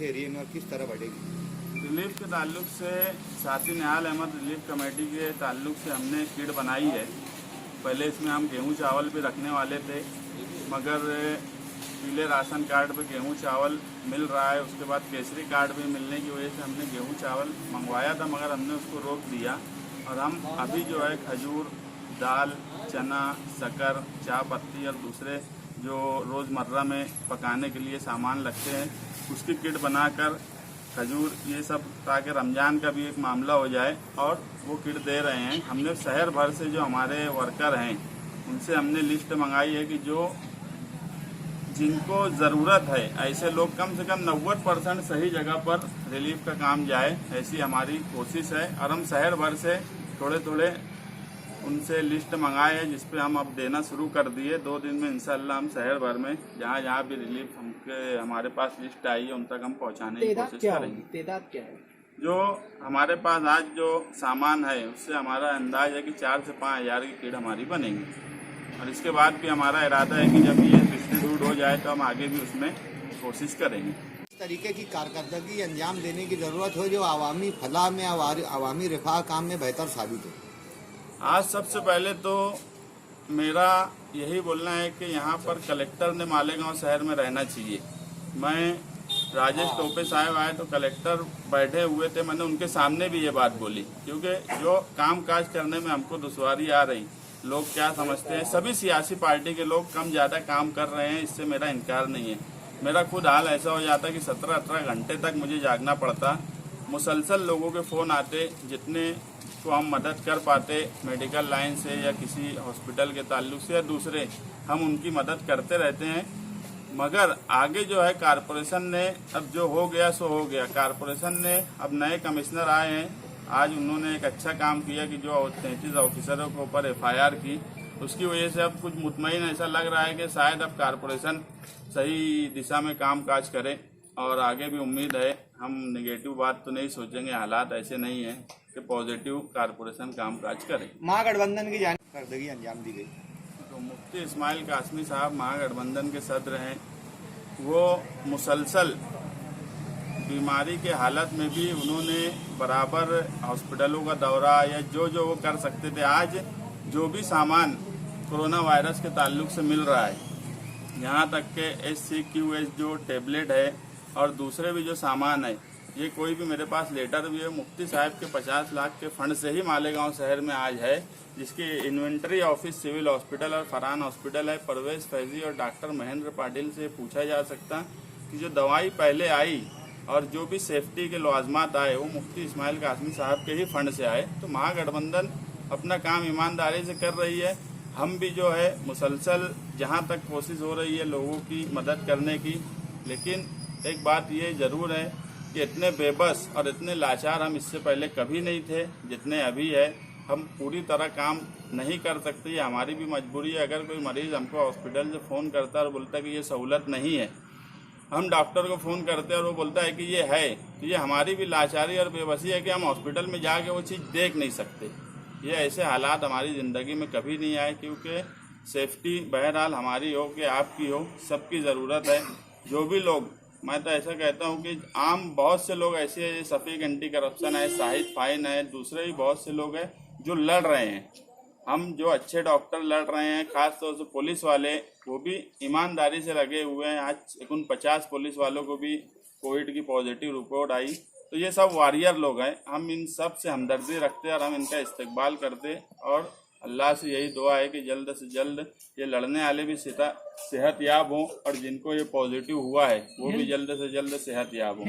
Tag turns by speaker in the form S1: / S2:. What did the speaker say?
S1: इस एरिए में और किस तरह बढ़ेगी?
S2: रिलीफ के ताल्लुक से साथी निहाल अहमद रिलीफ कमेटी के ताल्लुक से हमने किट बनाई है। पहले इसमें हम गेहूं चावल भी रखने वाले थे, मगर पीले राशन कार्ड पे गेहूं चावल मिल रहा है, उसके बाद केसरी कार्ड भी मिलने की वजह से हमने गेहूं चावल मंगवाया था, मगर हमने उसको रोक दिया। और हम अभी जो है खजूर, दाल, चना, शक्कर, चाय पत्ती और दूसरे जो रोज़मर्रा में पकाने के लिए सामान लगते हैं उसकी किट बनाकर खजूर ये सब, ताकि रमज़ान का भी एक मामला हो जाए, और वो किट दे रहे हैं। हमने शहर भर से जो हमारे वर्कर हैं उनसे हमने लिस्ट मंगाई है कि जो जिनको ज़रूरत है ऐसे लोग कम से कम 90% सही जगह पर रिलीफ का काम जाए, ऐसी हमारी कोशिश है। और हम शहर भर से थोड़े थोड़े उनसे लिस्ट मंगाए हैं, जिस पे हम अब देना शुरू कर दिए। 2 दिन में इंशाल्लाह हम शहर भर में जहाँ जहाँ भी रिलीफ हमारे पास लिस्ट आई है उन तक हम पहुँचाने की कोशिश करेंगे।
S3: तादाद क्या है?
S2: जो हमारे पास आज जो सामान है उससे हमारा अंदाज है कि 4 से 5 हज़ार की किट हमारी बनेगी, और इसके बाद भी हमारा इरादा है कि जब ये डिस्ट्रीब्यूट हो जाए तो हम आगे भी उसमें कोशिश करेंगे।
S1: इस तरीके की कारकर्दगी अंजाम देने की ज़रूरत हो जो आवामी फलाह में, आवामी रिफाह काम में बेहतर साबित हो।
S2: आज सबसे पहले तो मेरा यही बोलना है कि यहाँ पर कलेक्टर ने मालेगांव शहर में रहना चाहिए। मैं राजेश टोपे साहब आए तो कलेक्टर बैठे हुए थे, मैंने उनके सामने भी ये बात बोली, क्योंकि जो काम काज करने में हमको दुश्वारी आ रही, लोग क्या समझते हैं, सभी सियासी पार्टी के लोग कम ज़्यादा काम कर रहे हैं, इससे मेरा इनकार नहीं है। मेरा खुद हाल ऐसा हो जाता कि 17-18 घंटे तक मुझे जागना पड़ता। मुसलसल लोगों के फ़ोन आते, जितने को हम मदद कर पाते मेडिकल लाइन से या किसी हॉस्पिटल के ताल्लुक से या दूसरे, हम उनकी मदद करते रहते हैं। मगर आगे जो है कारपोरेशन ने, अब जो हो गया सो हो गया। कारपोरेशन ने अब नए कमिश्नर आए हैं, आज उन्होंने एक अच्छा काम किया कि जो 33 ऑफिसरों के ऊपर FIR की, उसकी वजह से अब कुछ मुतमईन ऐसा लग रहा है कि शायद अब कारपोरेशन सही दिशा में काम काज करे, और आगे भी उम्मीद है। हम नेगेटिव बात तो नहीं सोचेंगे, हालात ऐसे नहीं है कि पॉजिटिव कारपोरेशन काम काज करे।
S1: महागठबंधन की कारकर्दगी अंजाम दी गई
S2: तो मुफ्ती इस्माइल कासमी साहब महागठबंधन के सदर हैं, वो मुसलसल बीमारी के हालत में भी उन्होंने बराबर हॉस्पिटलों का दौरा या जो वो कर सकते थे। आज जो भी सामान कोरोना वायरस के ताल्लुक से मिल रहा है, यहाँ तक के HCQS जो टेबलेट है और दूसरे भी जो सामान है, ये कोई भी मेरे पास लेटर भी है, मुफ्ती साहब के 50 लाख के फंड से ही मालेगांव शहर में आज है, जिसकी इन्वेंट्री ऑफिस सिविल हॉस्पिटल और फरहान हॉस्पिटल है। परवेज फैजी और डॉक्टर महेंद्र पाटिल से पूछा जा सकता कि जो दवाई पहले आई और जो भी सेफ्टी के लवाजमात आए वो मुफ्ती इस्माइल कासमी साहब के ही फंड से आए। तो महागठबंधन अपना काम ईमानदारी से कर रही है। हम भी जो है मुसलसल जहाँ तक कोशिश हो रही है लोगों की मदद करने की, लेकिन एक बात ये ज़रूर है कि इतने बेबस और इतने लाचार हम इससे पहले कभी नहीं थे जितने अभी है। हम पूरी तरह काम नहीं कर सकते, ये हमारी भी मजबूरी है। अगर कोई मरीज़ हमको हॉस्पिटल से फ़ोन करता है और बोलता है कि ये सहूलत नहीं है, हम डॉक्टर को फ़ोन करते हैं और वो बोलता है कि ये है, तो ये हमारी भी लाचारी और बेबसी है कि हम हॉस्पिटल में जाके वो चीज़ देख नहीं सकते। ये ऐसे हालात हमारी ज़िंदगी में कभी नहीं आए, क्योंकि सेफ्टी बहरहाल हमारी हो कि आपकी हो, सबकी ज़रूरत है। जो भी लोग, मैं तो ऐसा कहता हूँ कि आम बहुत से लोग ऐसे हैं, शफीक एंटी करप्शन है, शाहिद फाइन है, दूसरे भी बहुत से लोग हैं जो लड़ रहे हैं। हम जो अच्छे डॉक्टर लड़ रहे हैं, ख़ास तौर से पुलिस वाले, वो भी ईमानदारी से लगे हुए हैं। आज 49 पुलिस वालों को भी कोविड की पॉजिटिव रिपोर्ट आई। तो ये सब वॉरियर लोग हैं, हम इन सब से हमदर्दी रखते हैं और हम इनका इस्तकबाल करते, और अल्लाह से यही दुआ है कि जल्द से जल्द ये लड़ने वाले भी सेहत याब हों, और जिनको ये पॉजिटिव हुआ है वो भी जल्द से जल्द सेहत याब हों।